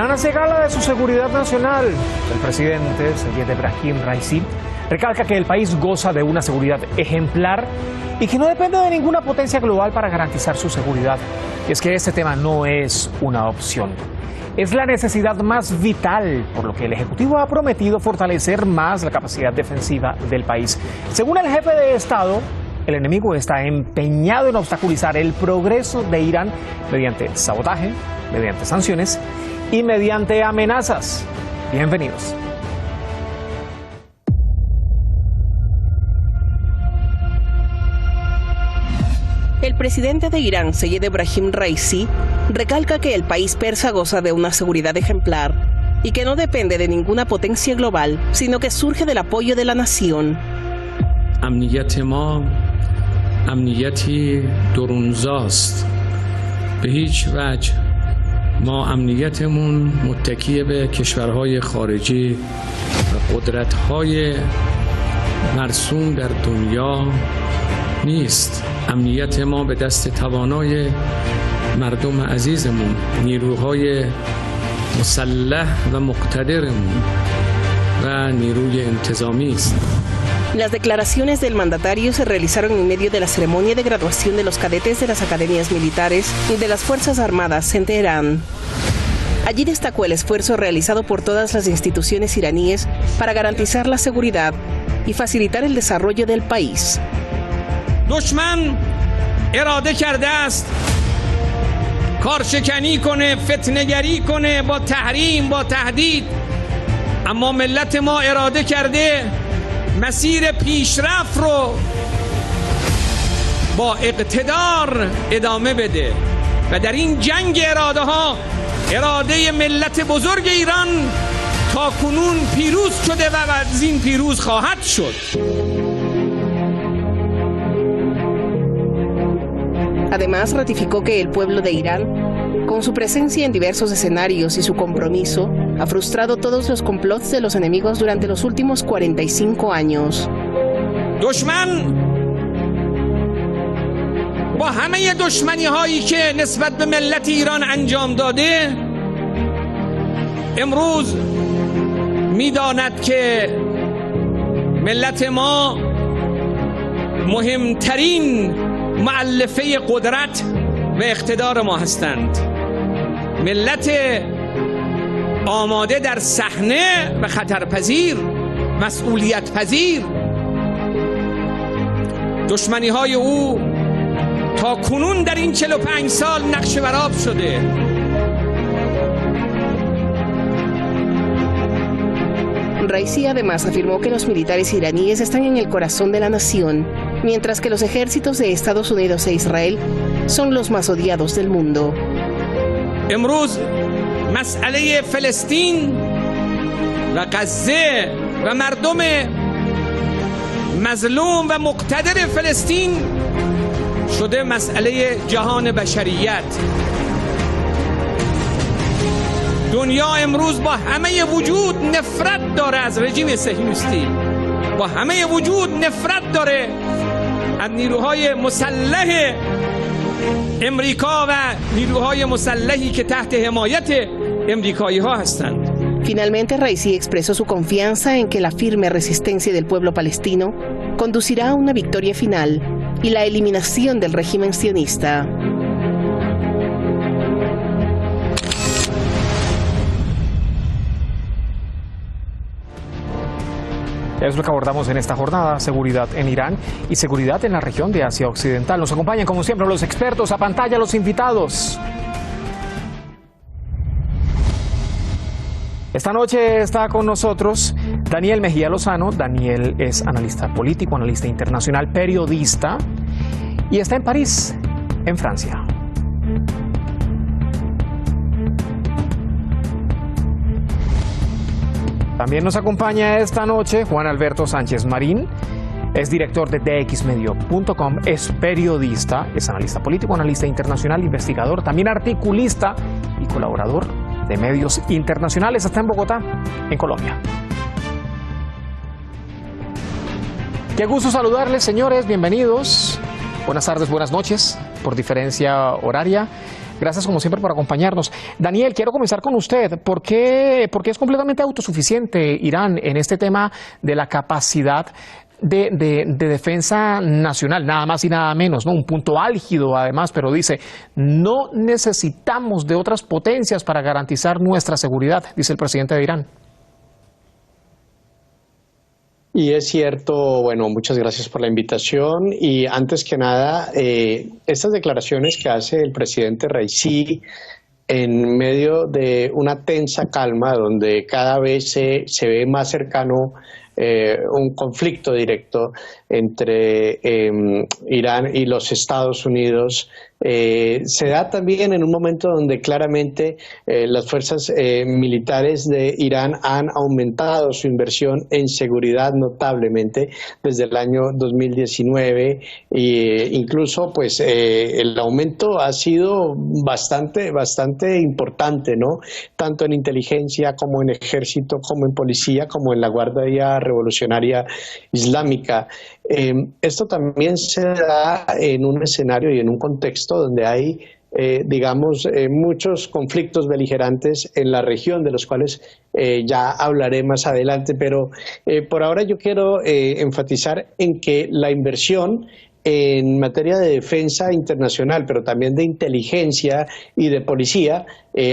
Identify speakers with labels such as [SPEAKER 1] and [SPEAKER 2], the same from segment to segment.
[SPEAKER 1] Irán hace gala de su seguridad nacional. El presidente Sayed Ebrahim Raisi recalca que el país goza de una seguridad ejemplar y que no depende de ninguna potencia global para garantizar su seguridad. Y es que este tema no es una opción. Es la necesidad más vital, por lo que el Ejecutivo ha prometido fortalecer más la capacidad defensiva del país. Según el jefe de Estado, el enemigo está empeñado en obstaculizar el progreso de Irán mediante sabotaje, mediante sanciones y mediante amenazas. Bienvenidos.
[SPEAKER 2] El presidente de Irán, Sayed Ebrahim Raisi, recalca que el país persa goza de una seguridad ejemplar y que no depende de ninguna potencia global, sino que surge del apoyo de la nación.
[SPEAKER 3] امنیت ما امنیتی درونزاست. به هیچ وجه ما امنیتمون متکی به کشورهای خارجی و قدرت‌های مرسوم در دنیا نیست. امنیت ما به دست توانای مردم عزیزمون، نیروهای مسلح و مقتدرمون و نیروی انتظامی است.
[SPEAKER 2] Las declaraciones del mandatario se realizaron en medio de la ceremonia de graduación de los cadetes de las academias militares y de las Fuerzas Armadas en Teherán. Allí destacó el esfuerzo realizado por todas las instituciones iraníes para garantizar la seguridad y facilitar el desarrollo del país.
[SPEAKER 4] دشمن اراده کرده است کارشکنی کنه، فتنه‌گری کنه، با تحریم، با تهدید، اما ملت ما اراده کرده مسیر پیشرفت رو با اقتدار ادامه بده و در این جنگ اراده ها اراده ملت بزرگ ایران تا کنون پیروز شده و از این پیروز خواهد شد.
[SPEAKER 2] Además, ratificó que el pueblo de Irán, con su presencia en diversos escenarios y su compromiso, ha frustrado todos los complots de los enemigos durante los últimos 45 años.
[SPEAKER 4] دشمن با همه دشمنی هایی که نسبت به ملت ایران انجام داده امروز میداند که ملت ما مهمترین مؤلفه قدرت و اقتدار ما هستند. ملت آماده در صحنه و خطرپذیر، مسئولیت پذیر. دشمنی های او تا کنون در این 45 سال نقش برآب شده.
[SPEAKER 2] Raisi además afirmó que los militares iraníes están en el corazón de la nación, mientras que los ejércitos de Estados Unidos e Israel son los más odiados del mundo.
[SPEAKER 4] امروز مسئله فلسطین و غزه و مردم مظلوم و مقتدر فلسطین شده مسئله جهان بشریت. دنیا امروز با همه وجود نفرت داره از رژیم صهیونیستی، با همه وجود نفرت داره از نیروهای مسلح امریکا و نیروهای مسلحی که تحت حمایت امریکایی ها هستند.
[SPEAKER 2] Finalmente, Raisi expresó su confianza en que la firme resistencia del pueblo palestino conducirá a una victoria final y la eliminación del régimen sionista.
[SPEAKER 1] Es lo que abordamos en esta jornada, seguridad en Irán y seguridad en la región de Asia Occidental. Nos acompañan como siempre los expertos, a pantalla los invitados. Esta noche está con nosotros Daniel Mejía Lozano. Daniel es analista político, analista internacional, periodista y está en París, en Francia. También nos acompaña esta noche Juan Alberto Sánchez Marín, es director de dxmedio.com, es periodista, es analista político, analista internacional, investigador, también articulista y colaborador de medios internacionales. Está en Bogotá, en Colombia. Qué gusto saludarles, señores, bienvenidos. Buenas tardes, buenas noches, por diferencia horaria. Gracias como siempre por acompañarnos. Daniel, quiero comenzar con usted. ¿Por qué es completamente autosuficiente Irán en este tema de la capacidad de defensa nacional, nada más y nada menos, ¿no? Un punto álgido además, pero dice, no necesitamos de otras potencias para garantizar nuestra seguridad, dice el presidente de Irán.
[SPEAKER 5] Y es cierto, bueno, muchas gracias por la invitación y antes que nada, estas declaraciones que hace el presidente Raisi en medio de una tensa calma donde cada vez se ve más cercano un conflicto directo entre Irán y los Estados Unidos, se da también en un momento donde claramente las fuerzas militares de Irán han aumentado su inversión en seguridad notablemente desde el año 2019 e incluso pues el aumento ha sido bastante importante, ¿no? Tanto en inteligencia como en ejército, como en policía, como en la Guardia Revolucionaria Islámica. Esto también se da en un escenario y en un contexto donde hay, muchos conflictos beligerantes en la región, de los cuales ya hablaré más adelante, pero por ahora yo quiero enfatizar en que la inversión en materia de defensa internacional, pero también de inteligencia y de policía,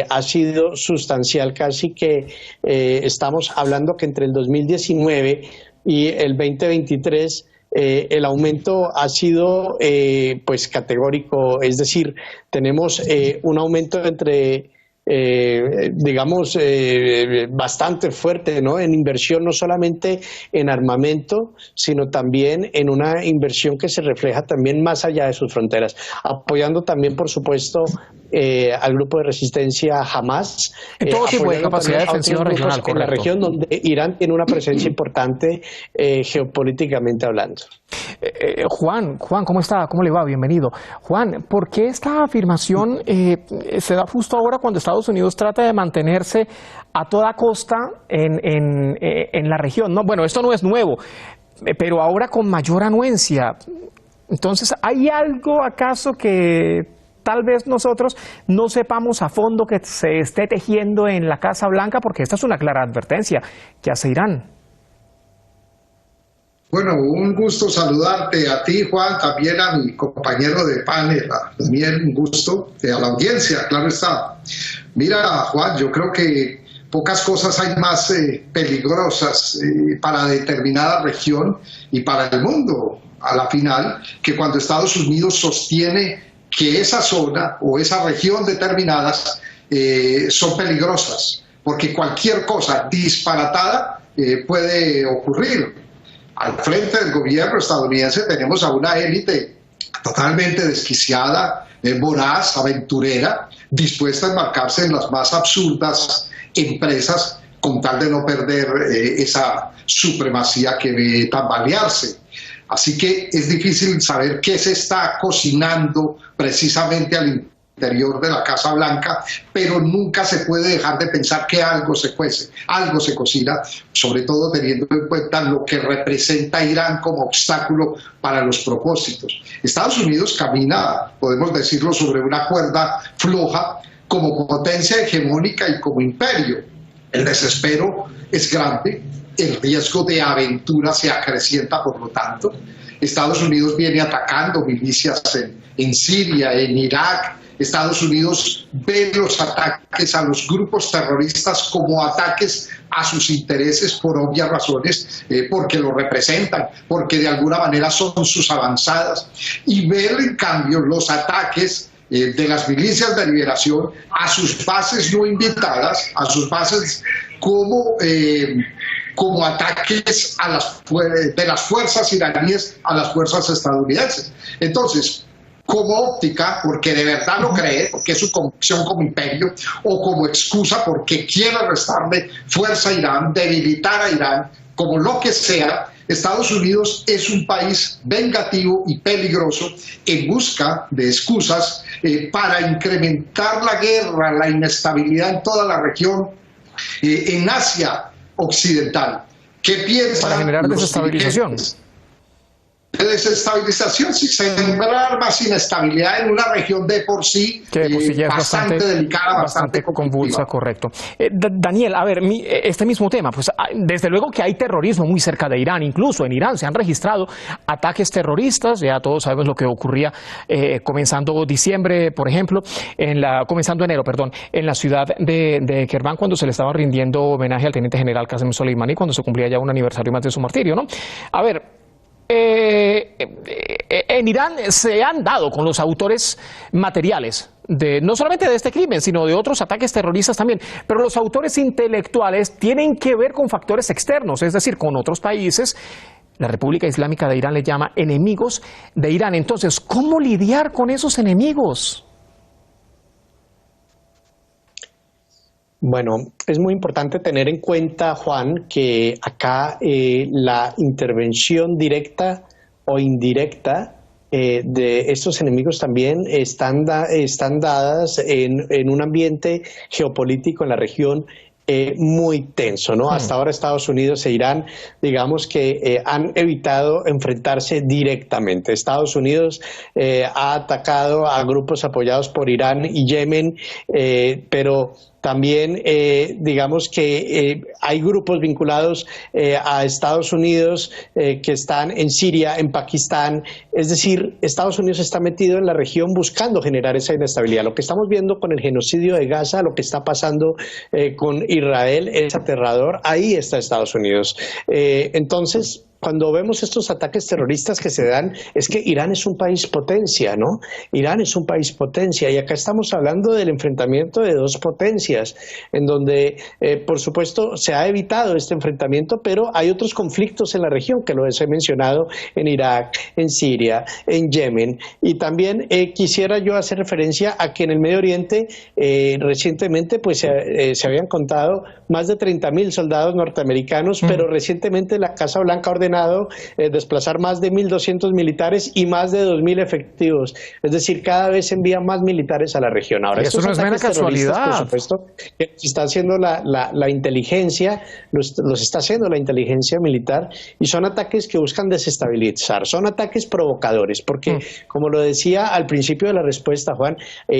[SPEAKER 5] ha sido sustancial. Casi que estamos hablando que entre el 2019 y el 2023 el aumento ha sido pues categórico, es decir, tenemos un aumento entre bastante fuerte, ¿no? En inversión, no solamente en armamento, sino también en una inversión que se refleja también más allá de sus fronteras, apoyando también, por supuesto, al grupo de resistencia Hamas,
[SPEAKER 1] en todo tipo de capacidad defensiva regional,
[SPEAKER 5] en la región donde Irán tiene una presencia importante geopolíticamente hablando.
[SPEAKER 1] Juan, ¿cómo está? ¿Cómo le va? Bienvenido. Juan, ¿por qué esta afirmación se da justo ahora cuando Estados Unidos trata de mantenerse a toda costa en la región? No, bueno, esto no es nuevo, pero ahora con mayor anuencia. Entonces, ¿hay algo acaso que tal vez nosotros no sepamos a fondo que se esté tejiendo en la Casa Blanca? Porque esta es una clara advertencia que hace Irán.
[SPEAKER 6] Bueno, un gusto saludarte a ti, Juan, también a mi compañero de panel, también un gusto, a la audiencia, claro está. Mira, Juan, yo creo que pocas cosas hay más peligrosas para determinada región y para el mundo a la final que cuando Estados Unidos sostiene que esa zona o esa región determinadas son peligrosas, porque cualquier cosa disparatada puede ocurrir. Al frente del gobierno estadounidense tenemos a una élite totalmente desquiciada, voraz, aventurera, dispuesta a embarcarse en las más absurdas empresas con tal de no perder esa supremacía que ve tambalearse. Así que es difícil saber qué se está cocinando precisamente al interior de la Casa Blanca, pero nunca se puede dejar de pensar que algo se cuece, algo se cocina, sobre todo teniendo en cuenta lo que representa Irán como obstáculo para los propósitos. Estados Unidos camina, podemos decirlo, sobre una cuerda floja como potencia hegemónica y como imperio. El desespero es grande, el riesgo de aventura se acrecienta, por lo tanto. Estados Unidos viene atacando milicias en Siria, en Irak. Estados Unidos ve los ataques a los grupos terroristas como ataques a sus intereses por obvias razones, porque lo representan, porque de alguna manera son sus avanzadas, y ver en cambio los ataques de las milicias de liberación a sus bases no invitadas, a sus bases como ataques de las fuerzas iraníes a las fuerzas estadounidenses. Entonces, como óptica, porque de verdad lo cree, porque es su convicción como imperio, o como excusa porque quiere restarle fuerza a Irán, debilitar a Irán, como lo que sea, Estados Unidos es un país vengativo y peligroso en busca de excusas para incrementar la guerra, la inestabilidad en toda la región, en Asia Occidental. ¿Qué piensan
[SPEAKER 1] para generar desestabilización?
[SPEAKER 6] de desestabilización, sin sembrar más inestabilidad en una región de por sí,
[SPEAKER 1] que de por sí ya es
[SPEAKER 6] bastante delicada, bastante
[SPEAKER 1] convulsa, correcto. Daniel, a ver, este mismo tema, pues desde luego que hay terrorismo muy cerca de Irán, incluso en Irán se han registrado ataques terroristas, ya todos sabemos lo que ocurría comenzando diciembre, por ejemplo, comenzando enero, perdón, en la ciudad de Kerman, cuando se le estaba rindiendo homenaje al teniente general Qasem Soleimani, cuando se cumplía ya un aniversario más de su martirio, ¿no? A ver, en Irán se han dado con los autores materiales no solamente de este crimen, sino de otros ataques terroristas también, pero los autores intelectuales tienen que ver con factores externos, es decir, con otros países. La República Islámica de Irán le llama enemigos de Irán. Entonces, ¿cómo lidiar con esos enemigos?
[SPEAKER 5] Bueno, es muy importante tener en cuenta, Juan, que acá la intervención directa o indirecta de estos enemigos también están dadas en un ambiente geopolítico en la región muy tenso, ¿no? Hasta ahora Estados Unidos e Irán, digamos que han evitado enfrentarse directamente. Estados Unidos ha atacado a grupos apoyados por Irán y Yemen, pero también digamos que hay grupos vinculados a Estados Unidos que están en Siria, en Pakistán. Es decir, Estados Unidos está metido en la región buscando generar esa inestabilidad. Lo que estamos viendo con el genocidio de Gaza, lo que está pasando con Israel es aterrador. Ahí está Estados Unidos. Entonces, cuando vemos estos ataques terroristas que se dan, es que Irán es un país potencia, ¿no? Irán es un país potencia, y acá estamos hablando del enfrentamiento de dos potencias, en donde, por supuesto, se ha evitado este enfrentamiento, pero hay otros conflictos en la región, que los he mencionado, en Irak, en Siria, en Yemen, y también quisiera yo hacer referencia a que en el Medio Oriente recientemente pues se habían contado más de 30.000 soldados norteamericanos, pero recientemente la Casa Blanca ha ordenado desplazar más de 1.200 militares y más de 2.000 efectivos. Es decir, cada vez envían más militares a la región. Ahora,
[SPEAKER 1] eso no es mera casualidad. Por
[SPEAKER 5] supuesto, que está haciendo la inteligencia, los está haciendo la inteligencia militar, y son ataques que buscan desestabilizar, son ataques provocadores, porque, como lo decía al principio de la respuesta, Juan,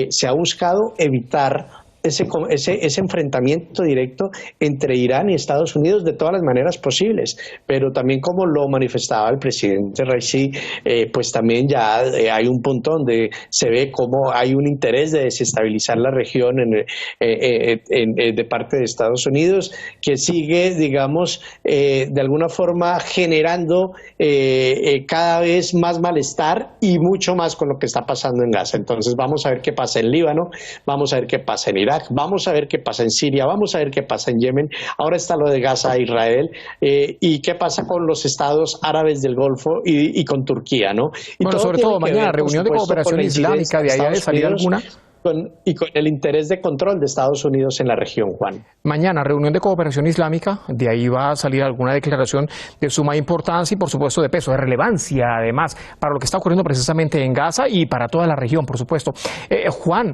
[SPEAKER 5] se ha buscado evitar ese enfrentamiento directo entre Irán y Estados Unidos de todas las maneras posibles, pero también, como lo manifestaba el presidente Raisi, pues también ya hay un punto donde se ve cómo hay un interés de desestabilizar la región de parte de Estados Unidos, que sigue, digamos, de alguna forma generando cada vez más malestar y mucho más con lo que está pasando en Gaza. Entonces vamos a ver qué pasa en Líbano, vamos a ver qué pasa en Irak, vamos a ver qué pasa en Siria, vamos a ver qué pasa en Yemen. Ahora está lo de Gaza, Israel, y qué pasa con los estados árabes del Golfo y con Turquía, ¿no? Y
[SPEAKER 1] bueno, sobre todo mañana, reunión de cooperación islámica, de ahí ha de salir alguna.
[SPEAKER 5] Y con el interés de control de Estados Unidos en la región, Juan.
[SPEAKER 1] Mañana, reunión de cooperación islámica, de ahí va a salir alguna declaración de suma importancia y, por supuesto, de peso, de relevancia, además, para lo que está ocurriendo precisamente en Gaza y para toda la región, por supuesto. Juan,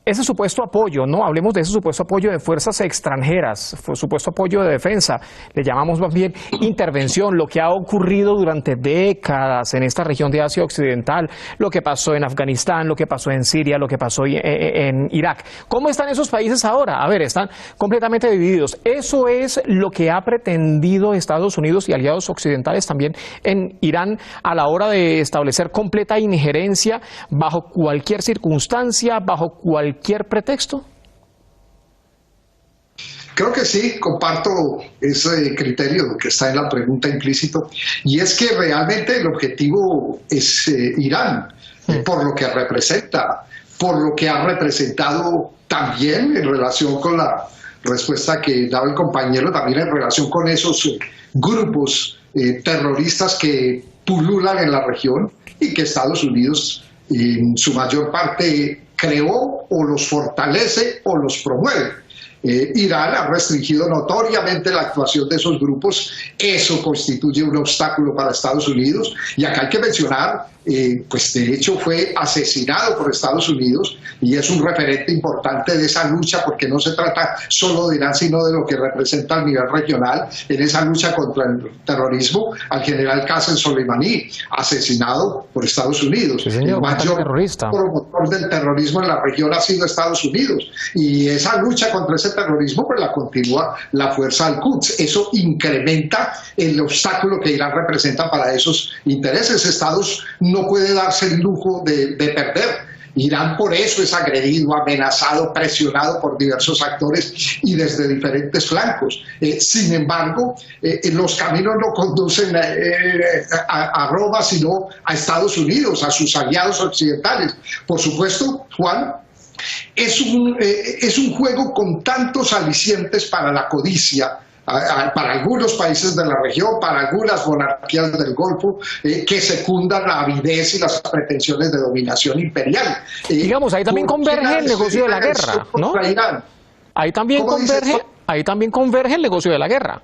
[SPEAKER 1] ese supuesto apoyo, ¿no? Hablemos de ese supuesto apoyo de fuerzas extranjeras, supuesto apoyo de defensa, le llamamos más bien intervención, lo que ha ocurrido durante décadas en esta región de Asia Occidental, lo que pasó en Afganistán, lo que pasó en Siria, lo que pasó en Irak. ¿Cómo están esos países ahora? A ver, están completamente divididos. Eso es lo que ha pretendido Estados Unidos y aliados occidentales también en Irán a la hora de establecer completa injerencia bajo cualquier circunstancia, bajo cualquier pretexto.
[SPEAKER 6] Creo que sí, comparto ese criterio que está en la pregunta implícito, y es que realmente el objetivo es Irán, por lo que representa, por lo que ha representado también en relación con la respuesta que daba el compañero, también en relación con esos grupos terroristas que pululan en la región y que Estados Unidos en su mayor parte creó o los fortalece o los promueve. Irán ha restringido notoriamente la actuación de esos grupos. Eso constituye un obstáculo para Estados Unidos, y acá hay que mencionar pues de hecho fue asesinado por Estados Unidos y es un referente importante de esa lucha, porque no se trata solo de Irán, sino de lo que representa a nivel regional en esa lucha contra el terrorismo, al general Qasem Soleimani, asesinado por Estados Unidos.
[SPEAKER 1] Sí, señor,
[SPEAKER 6] el mayor
[SPEAKER 1] terrorista.
[SPEAKER 6] promotor del terrorismo en la región ha sido Estados Unidos, y esa lucha contra ese terrorismo pues la continúa la fuerza Al-Quds. Eso incrementa el obstáculo que Irán representa para esos intereses. Estados no puede darse el lujo de perder. Irán por eso es agredido, amenazado, presionado por diversos actores y desde diferentes flancos. Sin embargo, los caminos no conducen a Roma, sino a Estados Unidos, a sus aliados occidentales. Por supuesto, Juan, es un juego con tantos alicientes para la codicia, para algunos países de la región, para algunas monarquías del Golfo, que secundan la avidez y las pretensiones de dominación imperial.
[SPEAKER 1] Digamos, ahí también converge el negocio de la guerra, ¿no? Ahí también converge el negocio de la guerra.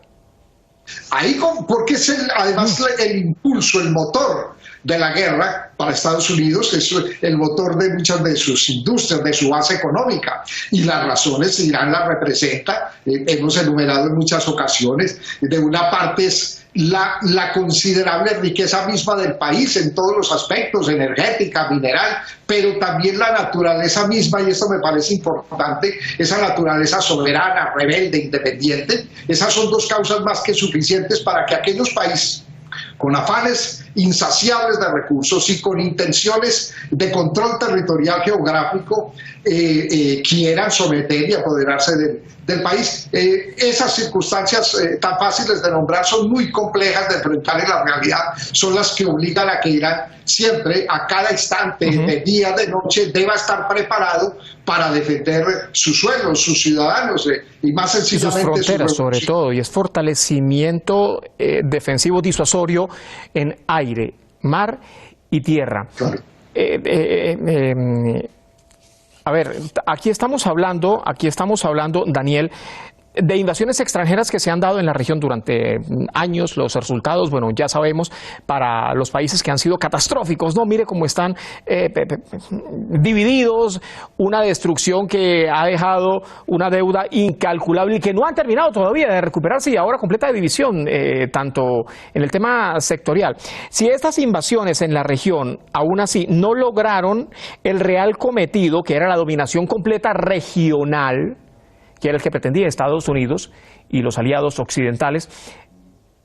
[SPEAKER 6] Porque es además el impulso, el motor de la guerra para Estados Unidos, es el motor de muchas de sus industrias, de su base económica, y las razones Irán las representa, hemos enumerado en muchas ocasiones. De una parte es la considerable riqueza misma del país en todos los aspectos, energética, mineral, pero también la naturaleza misma, y esto me parece importante, esa naturaleza soberana, rebelde, independiente. Esas son dos causas más que suficientes para que aquellos países con afanes insaciables de recursos y con intenciones de control territorial geográfico quieran someter y apoderarse del país. Esas circunstancias tan fáciles de nombrar son muy complejas de enfrentar en la realidad, son las que obligan a que Irán siempre, a cada instante, de día, de noche, deba estar preparado para defender sus suelos, sus ciudadanos y más sencillamente
[SPEAKER 1] sus fronteras, sobre todo, y es fortalecimiento defensivo disuasorio en aire, mar y tierra.
[SPEAKER 6] Claro.
[SPEAKER 1] A ver, aquí estamos hablando, Daniel, de invasiones extranjeras que se han dado en la región durante años. Los resultados, bueno, ya sabemos, para los países que han sido catastróficos, ¿no? Mire cómo están divididos, una destrucción que ha dejado una deuda incalculable y que no han terminado todavía de recuperarse, y ahora completa división, tanto en el tema sectorial. Si estas invasiones en la región, aún así, no lograron el real cometido, que era la dominación completa regional, que era el que pretendía Estados Unidos y los aliados occidentales,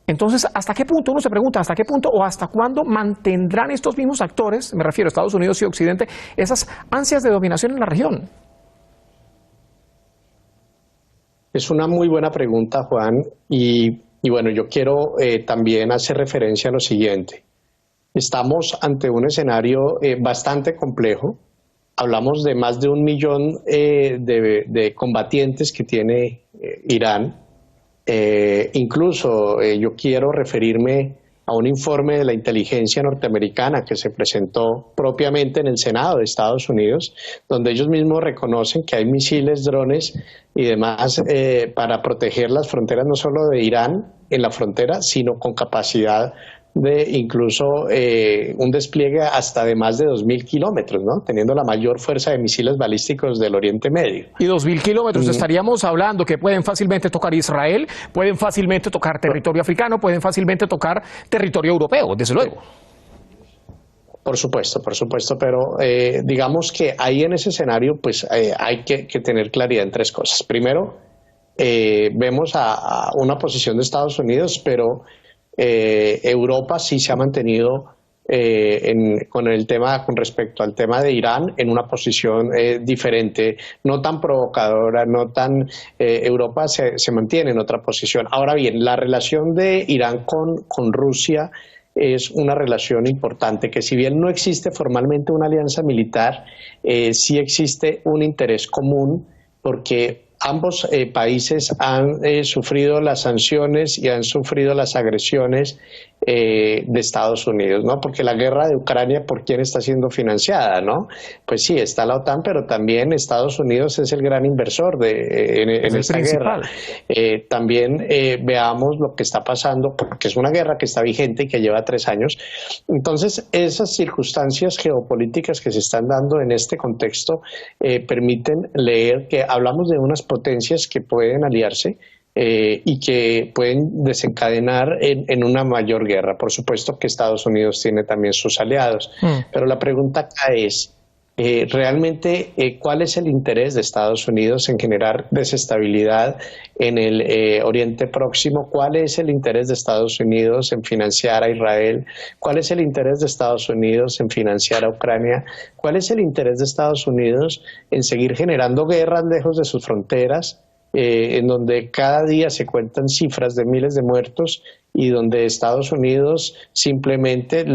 [SPEAKER 1] entonces, ¿hasta qué punto? Uno se pregunta, ¿hasta qué punto o hasta cuándo mantendrán estos mismos actores, me refiero a Estados Unidos y Occidente, esas ansias de dominación en la región?
[SPEAKER 5] Es una muy buena pregunta, Juan, y bueno, yo quiero también hacer referencia a lo siguiente. Estamos ante un escenario bastante complejo. Hablamos de más de 1 millón de combatientes que tiene Irán. Incluso yo quiero referirme a un informe de la inteligencia norteamericana que se presentó propiamente en el Senado de Estados Unidos, donde ellos mismos reconocen que hay misiles, drones y demás para proteger las fronteras no solo de Irán en la frontera, sino con capacidad de incluso un despliegue hasta de más de 2.000 kilómetros, ¿no? Teniendo la mayor fuerza de misiles balísticos del Oriente Medio.
[SPEAKER 1] Y 2.000 kilómetros, estaríamos hablando que pueden fácilmente tocar Israel, pueden fácilmente tocar territorio africano, pueden fácilmente tocar territorio europeo, desde luego.
[SPEAKER 5] Por supuesto, pero digamos que ahí en ese escenario pues hay que tener claridad en 3 cosas. Primero, vemos a una posición de Estados Unidos, pero Europa sí se ha mantenido con respecto al tema de Irán en una posición diferente, no tan provocadora, no tan Europa se mantiene en otra posición. Ahora bien, la relación de Irán con Rusia es una relación importante, que si bien no existe formalmente una alianza militar, sí existe un interés común, porque ambos países han sufrido las sanciones y han sufrido las agresiones de Estados Unidos, ¿no? Porque la guerra de Ucrania, ¿por quién está siendo financiada, no? Pues sí, está la OTAN, pero también Estados Unidos es el gran inversor en esta guerra. También veamos lo que está pasando, porque es una guerra que está vigente y que lleva 3 años. Entonces, esas circunstancias geopolíticas que se están dando en este contexto permiten leer que hablamos de unas potencias que pueden aliarse y que pueden desencadenar en una mayor guerra. Por supuesto que Estados Unidos tiene también sus aliados, pero la pregunta acá es, realmente, ¿cuál es el interés de Estados Unidos en generar desestabilidad en el Oriente Próximo? ¿Cuál es el interés de Estados Unidos en financiar a Israel? ¿Cuál es el interés de Estados Unidos en financiar a Ucrania? ¿Cuál es el interés de Estados Unidos en seguir generando guerras lejos de sus fronteras? En donde cada día se cuentan cifras de miles de muertos y donde Estados Unidos simplemente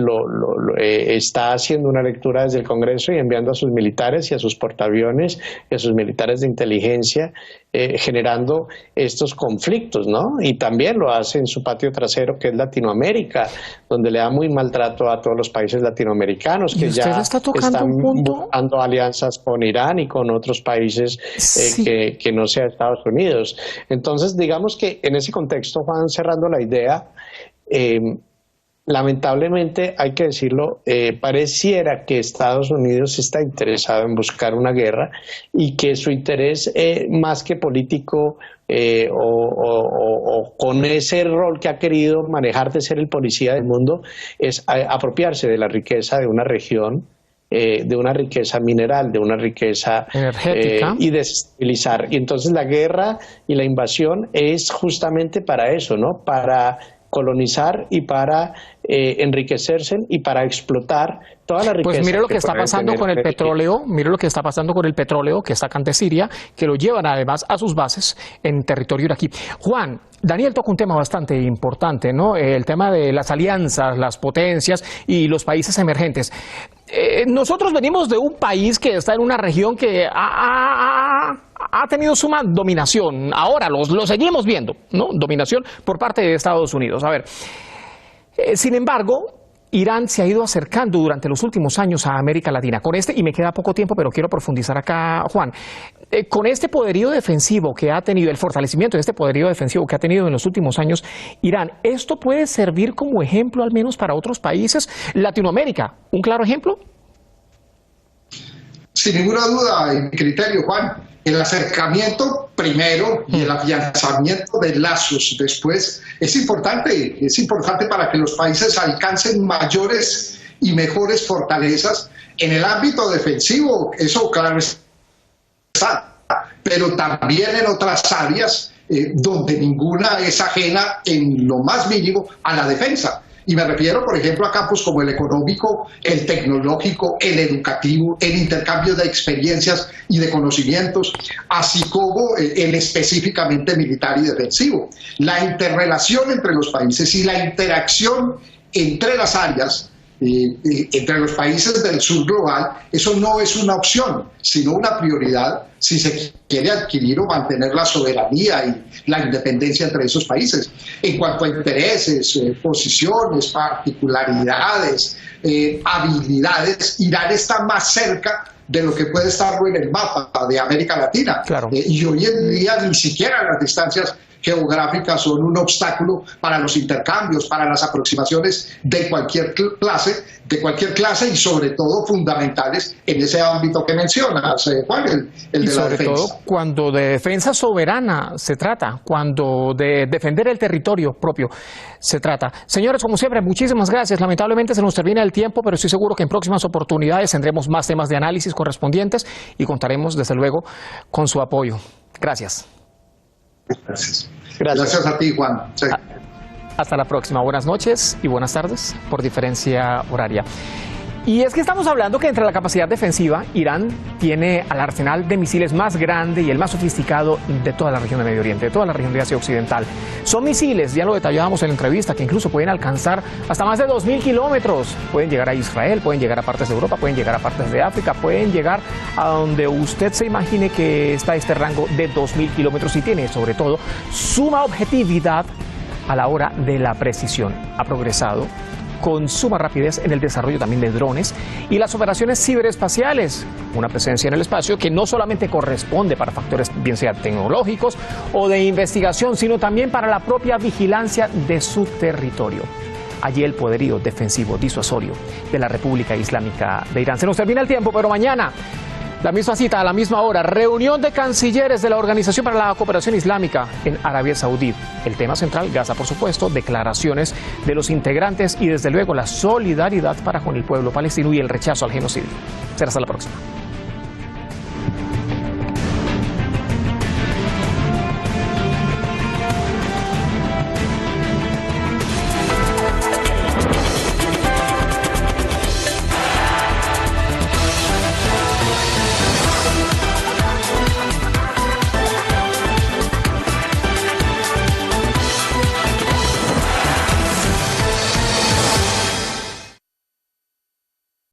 [SPEAKER 5] está haciendo una lectura desde el Congreso y enviando a sus militares y a sus portaaviones y a sus militares de inteligencia, generando estos conflictos, ¿no? Y también lo hace en su patio trasero, que es Latinoamérica, donde le da muy maltrato a todos los países latinoamericanos, que ya están buscando alianzas con Irán y con otros países que no sea Estados Unidos. Entonces, digamos que en ese contexto, Juan, cerrando la idea, lamentablemente, hay que decirlo, pareciera que Estados Unidos está interesado en buscar una guerra y que su interés más que político o con ese rol que ha querido manejar de ser el policía del mundo es apropiarse de la riqueza de una región, de una riqueza mineral, de una riqueza energética y desestabilizar. Y entonces la guerra y la invasión es justamente para eso, ¿no? Para colonizar y para enriquecerse y para explotar toda la riqueza.
[SPEAKER 1] Pues mire lo que está pasando con el petróleo, mire lo que está pasando con el petróleo que está acá de Siria, que lo llevan además a sus bases en territorio iraquí. Juan, Daniel toca un tema bastante importante, ¿no? El tema de las alianzas, las potencias y los países emergentes. Nosotros venimos de un país que está en una región que ha tenido suma dominación. Ahora lo seguimos viendo, ¿no? Dominación por parte de Estados Unidos. A ver, sin embargo, Irán se ha ido acercando durante los últimos años a América Latina. Con y me queda poco tiempo, pero quiero profundizar acá, Juan. Con este poderío defensivo que ha tenido, el fortalecimiento de este poderío defensivo que ha tenido en los últimos años Irán, ¿esto puede servir como ejemplo al menos para otros países? Latinoamérica, ¿un claro ejemplo?
[SPEAKER 6] Sin ninguna duda, en mi criterio, Juan, el acercamiento primero y el afianzamiento de lazos después es importante para que los países alcancen mayores y mejores fortalezas en el ámbito defensivo, eso claro está, pero también en otras áreas donde ninguna es ajena en lo más mínimo a la defensa. Y me refiero, por ejemplo, a campos como el económico, el tecnológico, el educativo, el intercambio de experiencias y de conocimientos, así como el específicamente militar y defensivo. La interrelación entre los países y la interacción entre las áreas, entre los países del sur global, eso no es una opción, sino una prioridad si se quiere adquirir o mantener la soberanía y la independencia entre esos países. En cuanto a intereses, posiciones, particularidades, habilidades, Irán está más cerca de lo que puede estarlo en el mapa de América Latina. Claro. Y hoy en día ni siquiera las distancias geográficas son un obstáculo para los intercambios, para las aproximaciones de cualquier clase y sobre todo fundamentales en ese ámbito que mencionas, Juan, el de la defensa.
[SPEAKER 1] Sobre todo cuando de defensa soberana se trata, cuando de defender el territorio propio se trata. Señores, como siempre, muchísimas gracias. Lamentablemente se nos termina el tiempo, pero estoy seguro que en próximas oportunidades tendremos más temas de análisis correspondientes y contaremos, desde luego, con su apoyo. Gracias.
[SPEAKER 6] Gracias a ti, Juan. Sí.
[SPEAKER 1] Hasta la próxima. Buenas noches y buenas tardes por diferencia horaria. Y es que estamos hablando que entre la capacidad defensiva, Irán tiene al arsenal de misiles más grande y el más sofisticado de toda la región de Medio Oriente, de toda la región de Asia Occidental. Son misiles, ya lo detallábamos en la entrevista, que incluso pueden alcanzar hasta más de 2.000 kilómetros. Pueden llegar a Israel, pueden llegar a partes de Europa, pueden llegar a partes de África, pueden llegar a donde usted se imagine que está este rango de 2.000 kilómetros y tiene, sobre todo, suma objetividad a la hora de la precisión. Ha progresado con suma rapidez en el desarrollo también de drones y las operaciones ciberespaciales, una presencia en el espacio que no solamente corresponde para factores bien sea tecnológicos o de investigación, sino también para la propia vigilancia de su territorio. Allí el poderío defensivo disuasorio de la República Islámica de Irán. Se nos termina el tiempo, pero mañana la misma cita, a la misma hora, reunión de cancilleres de la Organización para la Cooperación Islámica en Arabia Saudí. El tema central, Gaza, por supuesto, declaraciones de los integrantes y desde luego la solidaridad para con el pueblo palestino y el rechazo al genocidio. Será hasta la próxima.